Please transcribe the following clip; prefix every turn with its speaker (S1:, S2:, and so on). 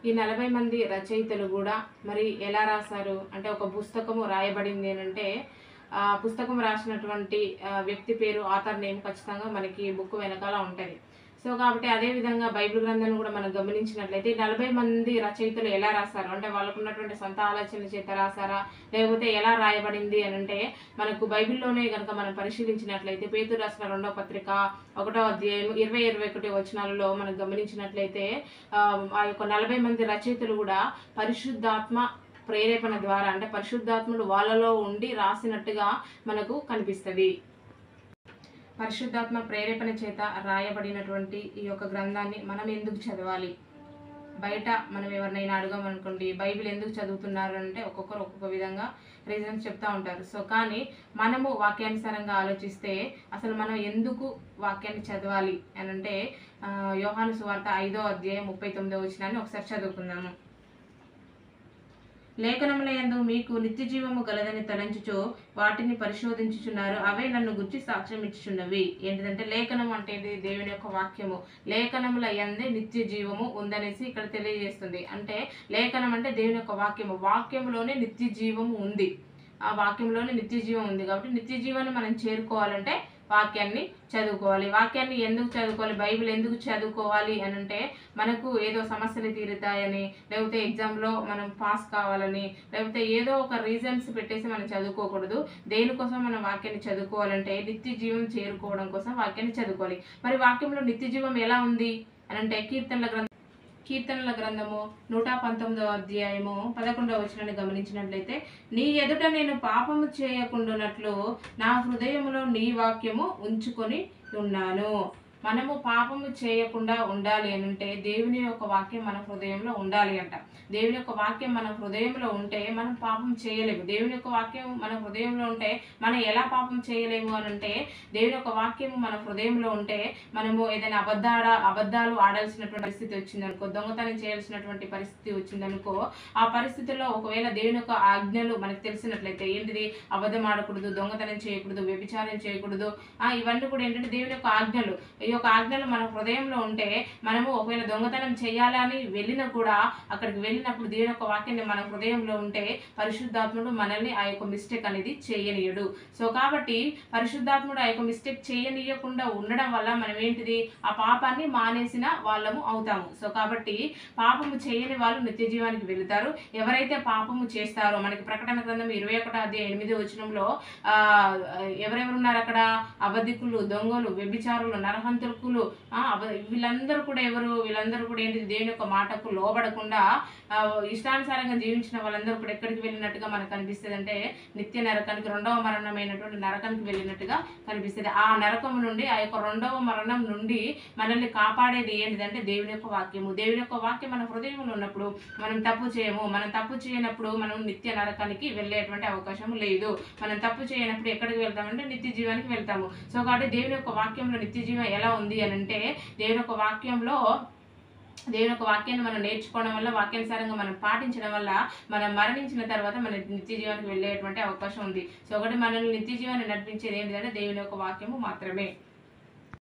S1: ఈ 40 మంది రచయితలు కూడా మరి ఎలా రాశారు అంటే ఒక పుస్తకము రాయబడింది అనంటే ఆ పుస్తకం రాసినటువంటి వ్యక్తి పేరు ఆథర్ నేమ్ ఖచ్చితంగా మనకి బుక్ వెనకాల ఉంటుంది. సో కాబట్టి అదే విధంగా బైబిల్ గ్రంథాన్ని కూడా మనం గమనించినట్లయితే 40 మంది రచయితలు ఎలా రాశారు అంటే వాళ్ళకు ఉన్నటువంటి సొంత ఆలోచనల చేత రాశారా లేకపోతే ఎలా రాయబడింది అని అంటే మనకు బైబిల్లోనే కనుక మనం పరిశీలించినట్లయితే పేతురు రాసిన 2వ పత్రిక 1వ అధ్యాయం 20-21 వచనాలలో మనం గమనించినట్లయితే ఆ యొక్క 40 మంది రచయితలు కూడా పరిశుద్ధాత్మ ప్రేరేపణ ద్వారా అంటే పరిశుద్ధాత్ముడు వాళ్ళలో ఉండి రాసినట్టుగా మనకు కనిపిస్తుంది. పరిశుద్ధాత్మ ప్రేరేపణ చేత రాయబడినటువంటి ఈ యొక్క గ్రంథాన్ని మనం ఎందుకు చదవాలి? బయట మనం ఎవరినైనా అడగమనుకోండి బైబిల్ ఎందుకు చదువుతున్నారు అంటే ఒక్కొక్కరు ఒక్కొక్క విధంగా రీజన్స్ చెప్తూ ఉంటారు. సో కానీ మనము వాక్యానుసారంగా ఆలోచిస్తే అసలు మనం ఎందుకు వాక్యాన్ని చదవాలి అని అంటే యోహాను సువార్త 5వ అధ్యాయం 39వ వచనాన్ని ఒకసారి చదువుకుందాము. లేఖనముల యందు మీకు నిత్య జీవము గలదని తలంచుచో వాటిని పరిశోధించుచున్నారు, అవే నన్ను గుర్చి సాక్ష్యం ఇచ్చుచున్నవి. ఏంటిదంటే లేఖనం అంటే దేవుని యొక్క వాక్యము. లేఖనముల యందే నిత్య జీవము ఉందనేసి ఇక్కడ తెలియజేస్తుంది. అంటే లేఖనం అంటే దేవుని యొక్క వాక్యము. వాక్యములోనే నిత్య జీవము ఉంది. ఆ వాక్యంలోనే నిత్య జీవం ఉంది. కాబట్టి నిత్య జీవాన్ని మనం చేరుకోవాలంటే వాక్యాన్ని చదువుకోవాలి. వాక్యాన్ని ఎందుకు చదువుకోవాలి? బైబిల్ ఎందుకు చదువుకోవాలి అని అంటే మనకు ఏదో సమస్యలు తీరుతాయని, లేకపోతే ఎగ్జామ్లో మనం పాస్ కావాలని, లేకపోతే ఏదో ఒక రీజన్స్ పెట్టేసి మనం చదువుకోకూడదు. దేనికోసం మనం వాక్యాన్ని చదువుకోవాలంటే నిత్య జీవం చేరుకోవడం కోసం వాక్యాన్ని చదువుకోవాలి. మరి వాక్యంలో నిత్య జీవం ఎలా ఉంది అని అంటే కీర్తనల గ్రంథము 119వ అధ్యాయము 11వ వచనాన్ని గమనించినట్లయితే నీ ఎదుట నేను పాపము చేయకుండానట్లు నా హృదయములో నీ వాక్యము ఉంచుకొని ఉన్నాను. మనము పాపము చేయకుండా ఉండాలి అని అంటే దేవుని యొక్క వాక్యం మన హృదయంలో ఉండాలి అంట. దేవుని యొక్క వాక్యం మన హృదయంలో ఉంటే మనం పాపం చేయలేము. దేవుని యొక్క వాక్యం మన హృదయంలో ఉంటే మనం ఎలా పాపం చేయలేము అని అంటే దేవుని యొక్క వాక్యం మన హృదయంలో ఉంటే మనము ఏదైనా అబద్ధాలు ఆడాల్సినటువంటి పరిస్థితి వచ్చిందనుకో, దొంగతనం చేయాల్సినటువంటి పరిస్థితి వచ్చిందనుకో, ఆ పరిస్థితుల్లో ఒకవేళ దేవుని యొక్క ఆజ్ఞలు మనకు తెలిసినట్లయితే ఏంటిది అబద్ధం ఆడకూడదు, దొంగతనం చేయకూడదు, వ్యభిచారం చేయకూడదు, ఇవన్నీ కూడా ఏంటంటే దేవుని యొక్క ఆజ్ఞలు. ఈ యొక్క ఆజ్ఞలు మన హృదయంలో ఉంటే మనము ఒకవేళ దొంగతనం చేయాలని వెళ్ళినా కూడా అక్కడికి వెళ్ళినప్పుడు దేవుని యొక్క వాక్యాన్ని మన హృదయంలో ఉంటే పరిశుద్ధాత్ముడు మనల్ని ఆ యొక్క మిస్టేక్ అనేది చేయనీయడు. సో కాబట్టి పరిశుద్ధాత్ముడు ఆ యొక్క మిస్టేక్ చేయనీయకుండా ఉండడం వల్ల మనం ఏంటిది ఆ పాపాన్ని మానేసిన వాళ్ళము అవుతాము. సో కాబట్టి పాపము చేయని వాళ్ళు నిత్య జీవానికి వెళుతారు. ఎవరైతే పాపము చేస్తారో మనకి ప్రకటన గ్రంథం 21వ అధ్యాయం 8వ వచనంలో ఎవరెవరు ఉన్నారు అక్కడ? అబద్ధికులు, దొంగలు, వ్యభిచారులు, నరహంతులు, వీళ్ళందరూ కూడా ఎవరు? వీళ్ళందరూ కూడా ఏంటి దేవుని యొక్క మాటకు లోబడకుండా ఇష్టానుసారంగా జీవించిన వాళ్ళందరూ కూడా ఎక్కడికి వెళ్ళినట్టుగా మనకు కనిపిస్తుంది అంటే నిత్య నరకానికి, 2వ మరణమైనటువంటి నరకానికి వెళ్ళినట్టుగా కనిపిస్తుంది. ఆ నరకం నుండి, ఆ యొక్క 2వ మరణం నుండి మనల్ని కాపాడేది ఏంటిదంటే దేవుని యొక్క వాక్యము. దేవుని యొక్క వాక్యం మన హృదయంలో ఉన్నప్పుడు మనం తప్పు చేయము. మనం తప్పు చేయనప్పుడు మనం నిత్య నరకానికి వెళ్ళేటువంటి అవకాశం లేదు. మనం తప్పు చేయనప్పుడు ఎక్కడికి వెళ్తామంటే నిత్య జీవానికి వెళ్తాము. సో కాబట్టి దేవుని యొక్క వాక్యంలో నిత్య జీవం ఎలా ఉంది అని అంటే దేవుని యొక్క వాక్యాన్ని మనం నేర్చుకోవడం వల్ల, వాక్యానుసారంగా మనం పాటించడం వల్ల మనం మరణించిన తర్వాత మన నిత్య జీవానికి వెళ్ళేటువంటి అవకాశం ఉంది. సో ఒకటి మనల్ని నిత్య జీవాన్ని నడిపించేది ఏంటంటే దేవుని యొక్క వాక్యము మాత్రమే.